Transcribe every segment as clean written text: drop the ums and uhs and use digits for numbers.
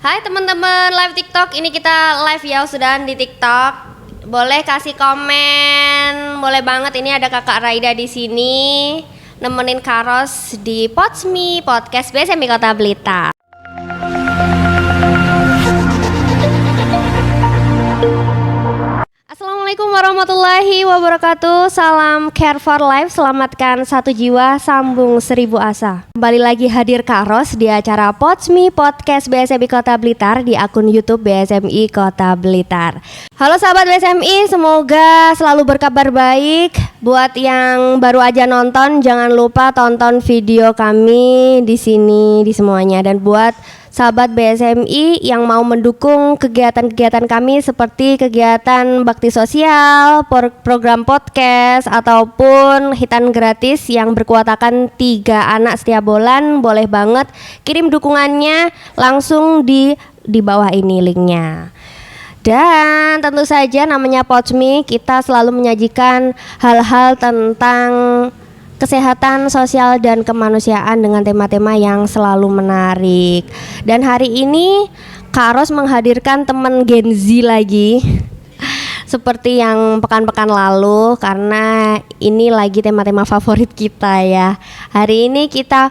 Hai teman-teman live TikTok, ini kita live ya sudah di TikTok. Boleh kasih komen, boleh banget. Ini ada Kakak Raida di sini nemenin Karos di Potsmi Podcast BSMI Kota Blitar. Assalamualaikum warahmatullahi wabarakatuh. Salam care for life, selamatkan satu jiwa, sambung 1000 asa. Kembali lagi hadir Karos di acara Potsmi Podcast BSMI Kota Blitar di akun YouTube BSMI Kota Blitar. Halo sahabat BSMI, semoga selalu berkabar baik. Buat yang baru aja nonton, jangan lupa tonton video kami di sini di semuanya. Dan buat sahabat BSMI yang mau mendukung kegiatan-kegiatan kami seperti kegiatan bakti sosial, program podcast, ataupun hitan gratis yang berkuatakan 3 anak setiap bulan, boleh banget kirim dukungannya langsung di bawah ini linknya. Dan tentu saja namanya Potsmi, kita selalu menyajikan hal-hal tentang kesehatan sosial dan kemanusiaan dengan tema-tema yang selalu menarik. Dan hari ini Karos menghadirkan teman Gen Z lagi seperti yang pekan-pekan lalu, karena ini lagi tema-tema favorit kita ya. Hari ini kita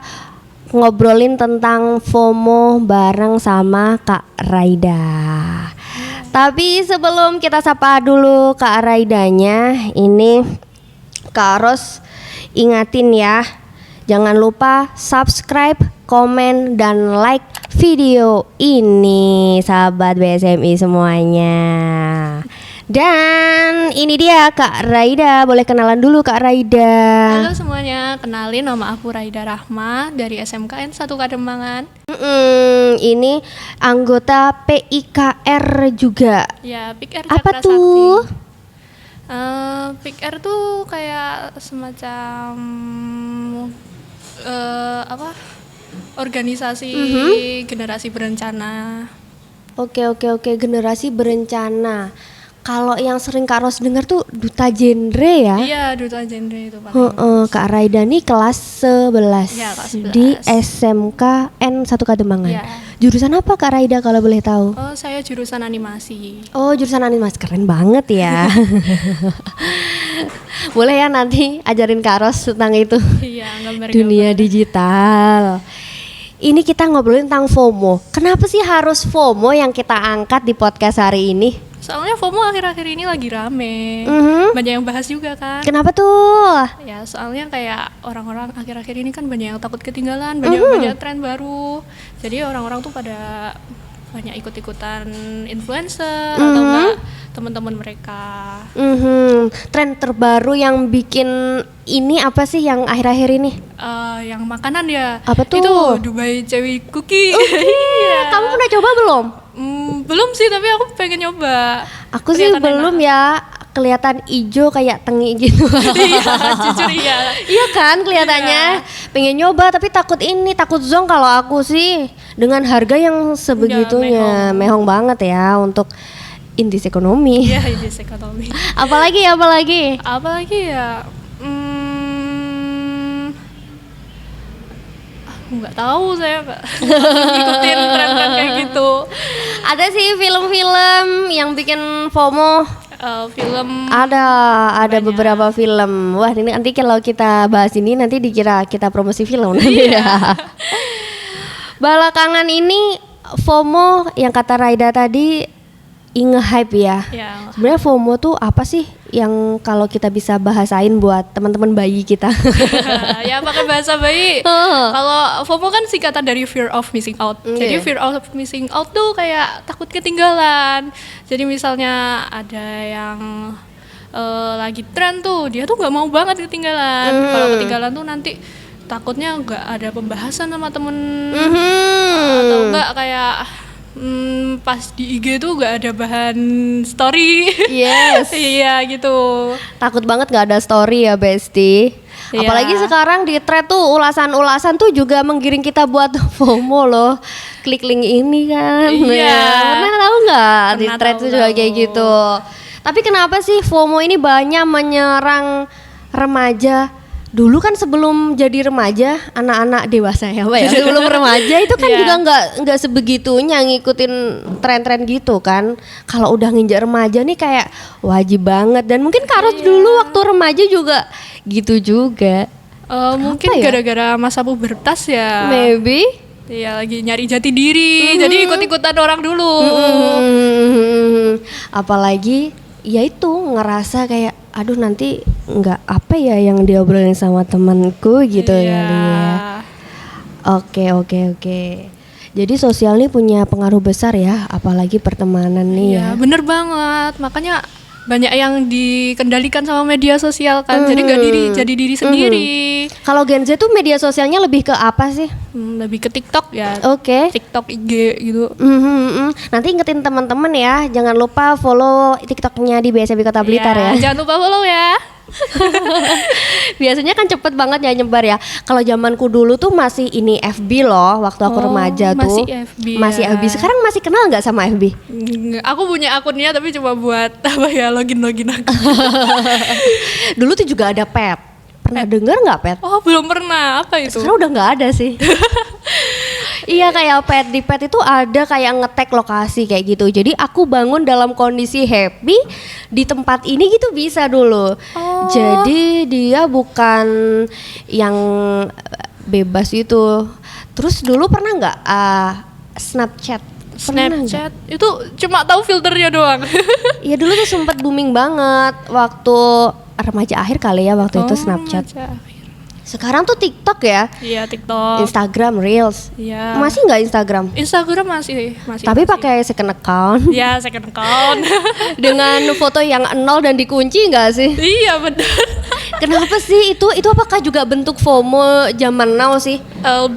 ngobrolin tentang FOMO bareng sama Kak Raida. Tapi sebelum kita sapa dulu Kak Raidanya, ini Karos ingatin ya, jangan lupa subscribe, komen, dan like video ini sahabat BSMI semuanya. Dan ini dia Kak Raida, boleh kenalan dulu Kak Raida. Halo semuanya, kenalin nama aku Raida Rahma dari SMKN 1 Kadembangan. Ini anggota PIKR juga. Ya, PIKR Apa Cakra tuh? Sakti. PIKR tuh kayak semacam organisasi generasi berencana. Oke, generasi berencana. Kalau yang sering Karos dengar tuh duta genre ya? Iya, duta genre itu paling. Kak Raida nih kelas 11, ya, kelas 11 di SMKN 1 Kadembangan. Ya. Jurusan apa Kak Raida kalau boleh tahu? Oh, saya jurusan animasi. Oh, jurusan animasi, keren banget ya. Boleh ya nanti ajarin Karos tentang itu. Iya, gambar-gambar. Dunia digital. Ini kita ngobrolin tentang FOMO. Kenapa sih harus FOMO yang kita angkat di podcast hari ini? Soalnya FOMO akhir-akhir ini lagi rame. Banyak yang bahas juga kan. Kenapa tuh? Ya soalnya kayak orang-orang akhir-akhir ini kan banyak yang takut ketinggalan, banyak tren baru. Jadi orang-orang tuh pada banyak ikut-ikutan influencer atau enggak teman-teman mereka. Tren terbaru yang bikin ini apa sih yang akhir-akhir ini? Yang makanan ya. Apa tuh? Itu Dubai Cherry Cookie. Iya. Kamu pernah coba belum? Belum sih, tapi aku pengen nyoba. Aku sih belum ya. Kelihatan hijau kayak tengi gitu. Iya, jujur iya. Iya kan kelihatannya. Pengen nyoba tapi takut zonk kalau aku sih, dengan harga yang sebegitunya. Mehong banget ya untuk intis ekonomi. Iya, intis ekonomi. Apalagi ya? Nggak tahu, saya nggak ngikutin tren-tren kayak gitu. Ada sih film-film yang bikin FOMO. Film ada beberapa film. Wah, ini nanti kalau kita bahas ini nanti dikira kita promosi film nanti ya. Belakangan ini FOMO yang kata Raida tadi nge-hype ya. Sebenarnya FOMO tuh apa sih yang kalau kita bisa bahasain buat teman-teman bayi kita? Ya pakai bahasa bayi. Kalau FOMO kan singkatan dari fear of missing out. Jadi fear of missing out tuh kayak takut ketinggalan. Jadi misalnya ada yang lagi tren tuh, dia tuh nggak mau banget ketinggalan. Kalau ketinggalan tuh nanti takutnya nggak ada pembahasan sama temen, atau enggak kayak pas di IG tuh gak ada bahan story. Yes. Iya gitu. Takut banget gak ada story ya Besti. Apalagi sekarang di thread tuh ulasan-ulasan tuh juga menggiring kita buat FOMO loh. Klik link ini kan. Iya. Pernah tahu nggak di thread tuh juga kayak gitu. Tapi kenapa sih FOMO ini banyak menyerang remaja Dulu kan sebelum jadi remaja, anak-anak dewasa ya, Pak ya. Sebelum remaja itu kan juga nggak sebegitunya ngikutin tren-tren gitu kan. Kalau udah nginjak remaja nih kayak wajib banget, dan mungkin Karos dulu waktu remaja juga gitu juga. Mungkin gara-gara masa pubertas ya. Maybe. Iya, lagi nyari jati diri, jadi ikut-ikutan orang dulu. Apalagi ya itu ngerasa kayak aduh nanti nggak apa ya yang diobrolin sama temanku gitu ya. Oke. Jadi sosial nih punya pengaruh besar ya, apalagi pertemanan nih ya. Bener banget, makanya banyak yang dikendalikan sama media sosial kan, jadi nggak jadi diri sendiri. Kalau Gen Z tuh media sosialnya lebih ke apa sih? Lebih ke TikTok ya. Oke. TikTok, IG gitu. Nanti ingetin teman-teman ya, jangan lupa follow TikToknya di BSB Kota Blitar ya. Jangan lupa follow ya. Biasanya kan cepet banget ya nyebar ya. Kalau zamanku dulu tuh masih ini FB loh, waktu aku remaja tuh. Masih FB. Sekarang masih kenal nggak sama FB? Aku punya akunnya tapi cuma buat apa ya, login aku. Dulu tuh juga ada Pet. Pernah dengar nggak Pet? Oh, belum pernah. Apa itu? Sekarang udah nggak ada sih. Iya, kayak Pet, di Pet itu ada kayak nge-tag lokasi kayak gitu. Jadi aku bangun dalam kondisi happy di tempat ini gitu bisa dulu. Jadi dia bukan yang bebas itu. Terus dulu pernah nggak Snapchat? Snapchat itu cuma tahu filternya doang. Iya, dulu tuh sempat booming banget waktu remaja akhir kali ya waktu itu Snapchat. Sekarang tuh TikTok ya? Iya, TikTok. Instagram Reels. Iya. Masih nggak Instagram? Instagram masih. Tapi pakai second account. Iya, second account. Dengan foto yang nol dan dikunci nggak sih? Iya, benar. Kenapa sih itu apa juga bentuk FOMO zaman now sih?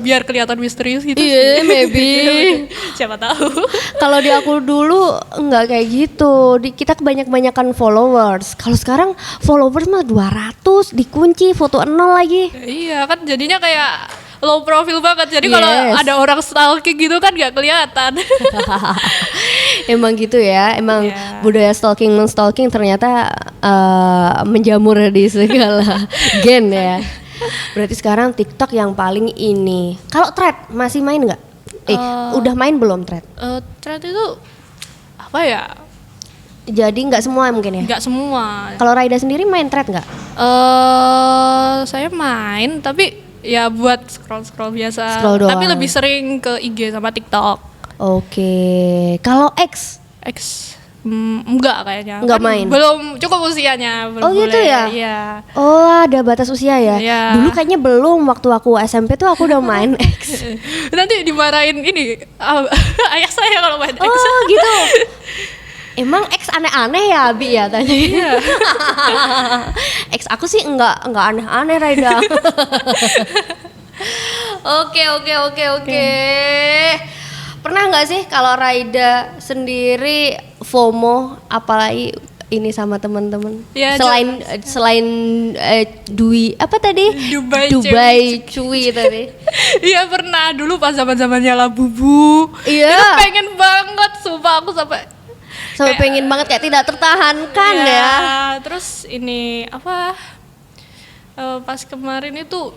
Biar kelihatan misterius gitu. Iya, maybe. Siapa tahu. Kalau di aku dulu nggak kayak gitu. Kita kebanyakan followers. Kalau sekarang followers mah 200, dikunci foto nol lagi. Iya, kan jadinya kayak low profile banget. Jadi kalau ada orang stalking gitu kan nggak kelihatan. Emang gitu ya. Emang budaya stalking men-stalking ternyata menjamur di segala gen ya. Berarti sekarang TikTok yang paling ini. Kalau Thread masih main nggak? Udah main belum Thread? Thread itu apa ya? Jadi nggak semua mungkin ya? Nggak semua. Kalau Raida sendiri main Thread nggak? Saya main tapi ya buat scroll biasa. Scroll doang. Tapi lebih sering ke IG sama TikTok. Oke. Kalau X enggak kayaknya. Enggak kan main. Belum cukup usianya, belum boleh. Gitu ya? Iya. Oh, ada batas usia ya? Iya. Dulu kayaknya belum, waktu aku SMP tuh aku udah main X. Nanti dimarahin ini ayah saya kalau main X. Oh, gitu. Emang X aneh-aneh ya, Abi ya tanya. Iya. X aku sih enggak aneh-aneh, Raida. Oke. Pernah nggak sih kalau Raida sendiri FOMO, apalagi ini sama teman-teman? Ya, selain Dwi apa tadi? Dubai Cuy tadi. Iya, pernah dulu pas zaman-zamannya Labubu. Iya. Itu pengen banget, sumpah aku sampai pengen banget kayak tidak tertahankan ya. Terus ini apa? Pas kemarin itu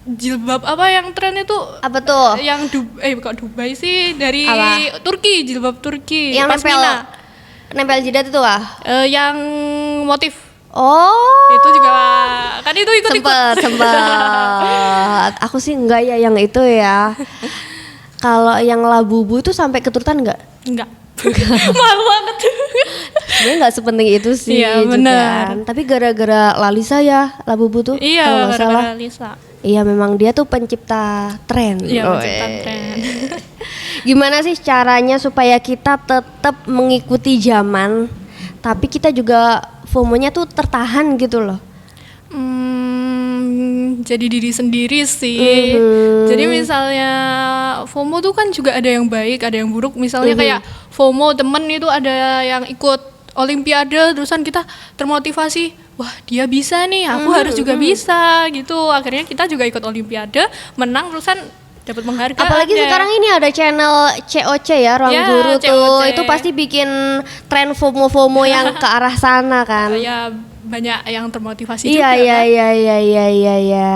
jilbab apa yang tren itu? Apa tuh? Yang bukan Dubai sih, dari Turki, jilbab Turki. Yang nempel jidat itu yang motif. Oh. Itu juga kan itu ikut-ikut. Sempet. Aku sih enggak ya yang itu ya. Kalau yang Labubu itu sampai keturutan enggak? Enggak. Malu banget. Sebenarnya nggak sepenting itu sih. Iya, benar. Kan. Tapi gara-gara Lalisa ya Labubu tuh. Iya, gara-gara Lalisa. Iya, memang dia tuh pencipta tren. Iya, pencipta tren. Gimana sih caranya supaya kita tetap mengikuti zaman, tapi kita juga FOMO-nya tuh tertahan gitu loh? Jadi diri sendiri sih. Jadi misalnya FOMO tuh kan juga ada yang baik, ada yang buruk. Misalnya kayak FOMO temen itu ada yang ikut olimpiade, terusan kita termotivasi, wah dia bisa nih, aku harus juga bisa gitu. Akhirnya kita juga ikut olimpiade, menang, terusan dapat penghargaan. Apalagi sekarang ini ada channel COC ya, Ruang Guru tuh. Itu pasti bikin tren FOMO yang ke arah sana kan. Ya banyak yang termotivasi Iya, juga iya, kan. iya.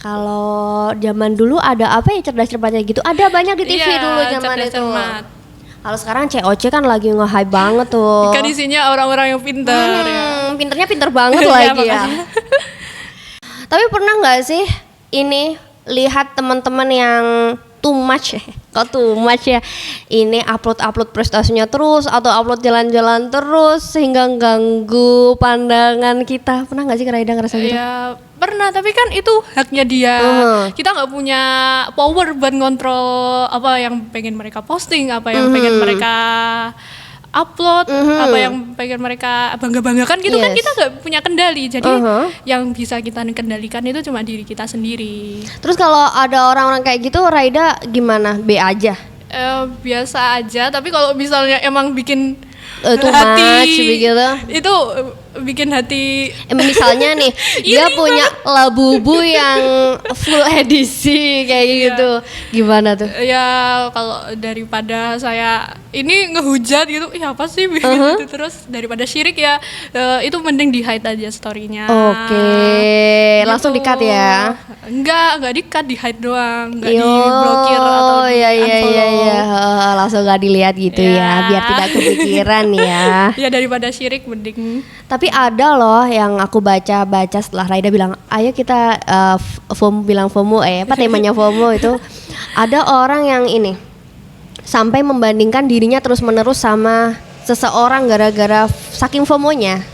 Kalau zaman dulu ada apa ya cerdas-cerdasnya gitu? Ada banyak di TV Iya, dulu zaman cerdas itu. cermat. Kalau sekarang COC kan lagi nge-hype banget tuh. Kan isinya orang-orang yang pintar ya. Pinternya pinter banget Iya, lagi ya. makanya. Tapi pernah nggak sih ini lihat teman-teman yang too much, kok too much ya? Ini upload prestasinya terus atau upload jalan-jalan terus sehingga ganggu pandangan kita. Pernah nggak sih Kak Raida ngerasa gitu? Ya pernah, tapi kan itu haknya dia. Kita nggak punya power buat ngontrol apa yang pengen mereka posting, apa yang pengen mereka upload, apa yang pengen mereka bangga-banggakan gitu kan, Yes. kita nggak punya kendali. Jadi yang bisa kita kendalikan itu cuma diri kita sendiri. Terus kalau ada orang-orang kayak gitu, Raida gimana? B aja. Biasa aja, tapi kalau misalnya emang bikin Too much begitu. itu bikin hati Misalnya nih dia Iri punya labubu yang full edisi kayak gitu, gimana tuh? ya kalau daripada saya ini ngehujat gitu, apa sih bikin gitu terus, daripada syirik ya itu mending di hide aja story-nya. Oke, langsung di-cut ya? Enggak di-cut, di hide doang, enggak di-blokir atau iya, di-unfollow. langsung gak dilihat gitu ya, biar tidak kepikiran ya. Ya daripada syirik mending. Tapi ada loh yang aku baca setelah Raida bilang, ayo kita FOMO, apa temanya FOMO itu. Ada orang yang ini sampai membandingkan dirinya terus-menerus sama seseorang gara-gara saking FOMO-nya.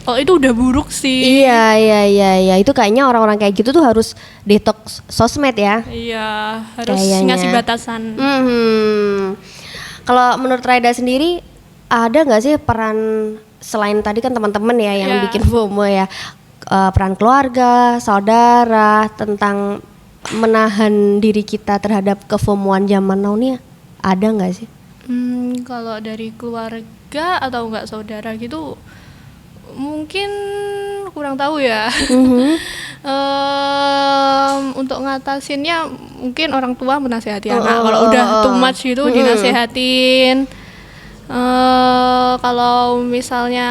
Kalau itu udah buruk sih. Iya. Itu kayaknya orang-orang kayak gitu tuh harus detox sosmed ya. Iya, harus Kayaknya. ngasih batasan. Kalau menurut Raida sendiri ada nggak sih peran selain tadi kan teman-teman ya yang bikin FOMO ya, peran keluarga, saudara tentang menahan diri kita terhadap kefomoan zaman now nih, ada nggak sih? Kalau dari keluarga atau enggak saudara gitu mungkin kurang tahu ya. Untuk ngatasinnya mungkin orang tua menasehati anak. Kalau udah too much gitu dinasehatin. Kalau misalnya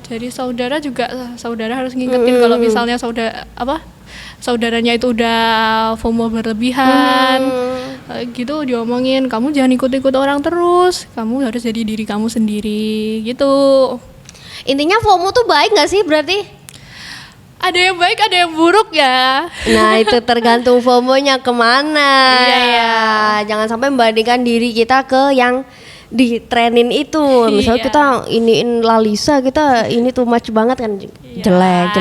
dari saudara juga, saudara harus ngingetin kalau misalnya saudaranya itu udah FOMO berlebihan, gitu diomongin, kamu jangan ikut-ikut orang terus, kamu harus jadi diri kamu sendiri gitu. Intinya FOMO tuh baik nggak sih berarti? Ada yang baik, ada yang buruk ya. Nah itu tergantung FOMO-nya kemana. Iya. Jangan sampai membandingkan diri kita ke yang di trenin itu. Misalnya kita iniin Lalisa, kita ini too much banget kan, jelek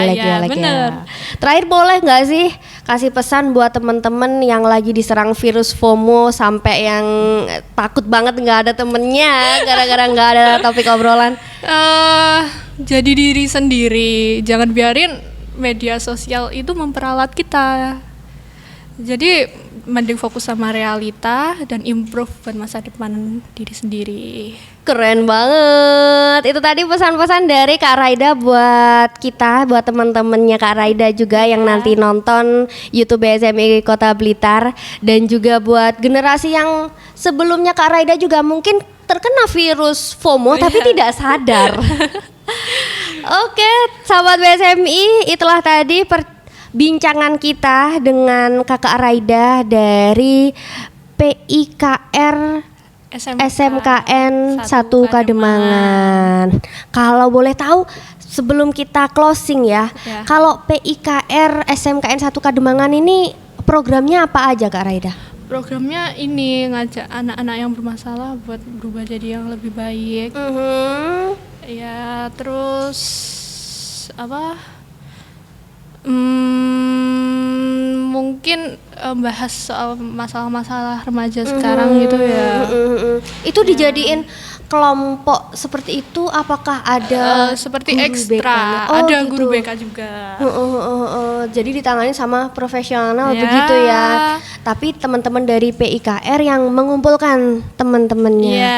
bener. ya. Terakhir boleh nggak sih kasih pesan buat temen-temen yang lagi diserang virus FOMO sampai yang takut banget nggak ada temennya gara-gara nggak ada topik obrolan? Jadi diri sendiri, jangan biarin media sosial itu memperalat kita. Jadi mending fokus sama realita dan improve buat masa depan diri sendiri. Keren banget. Itu tadi pesan-pesan dari Kak Raida buat kita, buat teman-temannya Kak Raida juga yang nanti nonton YouTube BSMI Kota Blitar, dan juga buat generasi yang sebelumnya Kak Raida juga mungkin terkena virus FOMO tapi tidak sadar. Oke, sahabat BSMI, itulah tadi bincangan kita dengan Kakak Raida dari PIKR SMKN 1 Kademangan. Kalau boleh tahu sebelum kita closing ya, kalau PIKR SMKN 1 Kademangan ini programnya apa aja Kak Raida? Programnya ini ngajak anak-anak yang bermasalah buat berubah jadi yang lebih baik. Ya terus mungkin bahas soal masalah-masalah remaja sekarang gitu ya. Itu dijadiin kelompok seperti itu, apakah ada seperti guru ekstra, BK-nya? ada gitu. guru BK juga. Jadi ditangani sama profesional begitu ya. Tapi teman-teman dari PIKR yang mengumpulkan teman-temannya.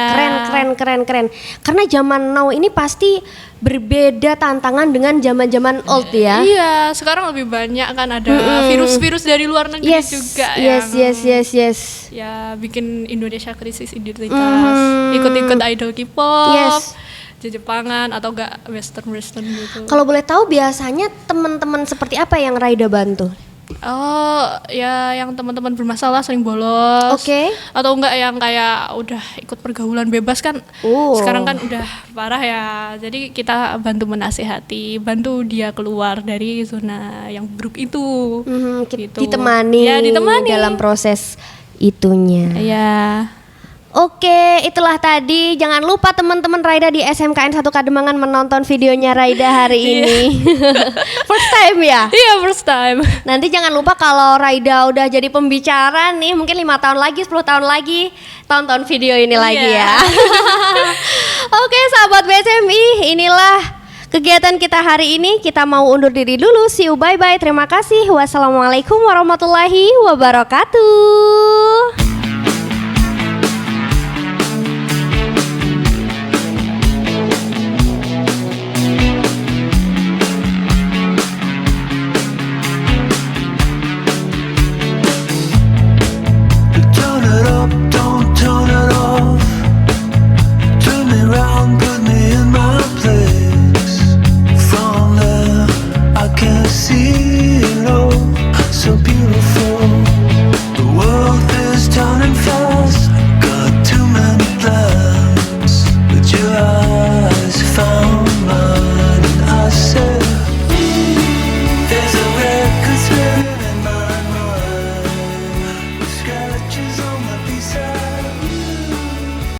Keren. Karena zaman now ini pasti berbeda tantangan dengan zaman-zaman old ya. Iya, sekarang lebih banyak kan ada virus-virus dari luar negeri juga Yes. Ya bikin Indonesia krisis identitas. Ikut-ikut idol K-pop. Jepangan atau enggak western gitu. Kalau boleh tahu biasanya teman-teman seperti apa yang Raida bantu? Oh, ya yang teman-teman bermasalah sering bolos. Oke. Atau enggak yang kayak udah ikut pergaulan bebas kan. Sekarang kan udah parah ya. Jadi kita bantu menasihati, bantu dia keluar dari zona yang buruk itu. Gitu. Ditemani, ya, ditemani dalam proses itunya. Iya. Oke, itulah tadi. Jangan lupa teman-teman Raida di SMKN 1 Kademangan menonton videonya Raida hari ini. First time ya? Iya, first time. Nanti jangan lupa kalau Raida udah jadi pembicara nih, mungkin 5 tahun lagi, 10 tahun lagi, tonton video ini lagi ya. Oke, sahabat BSMI, inilah kegiatan kita hari ini. Kita mau undur diri dulu. See you, bye-bye. Terima kasih. Wassalamualaikum warahmatullahi wabarakatuh.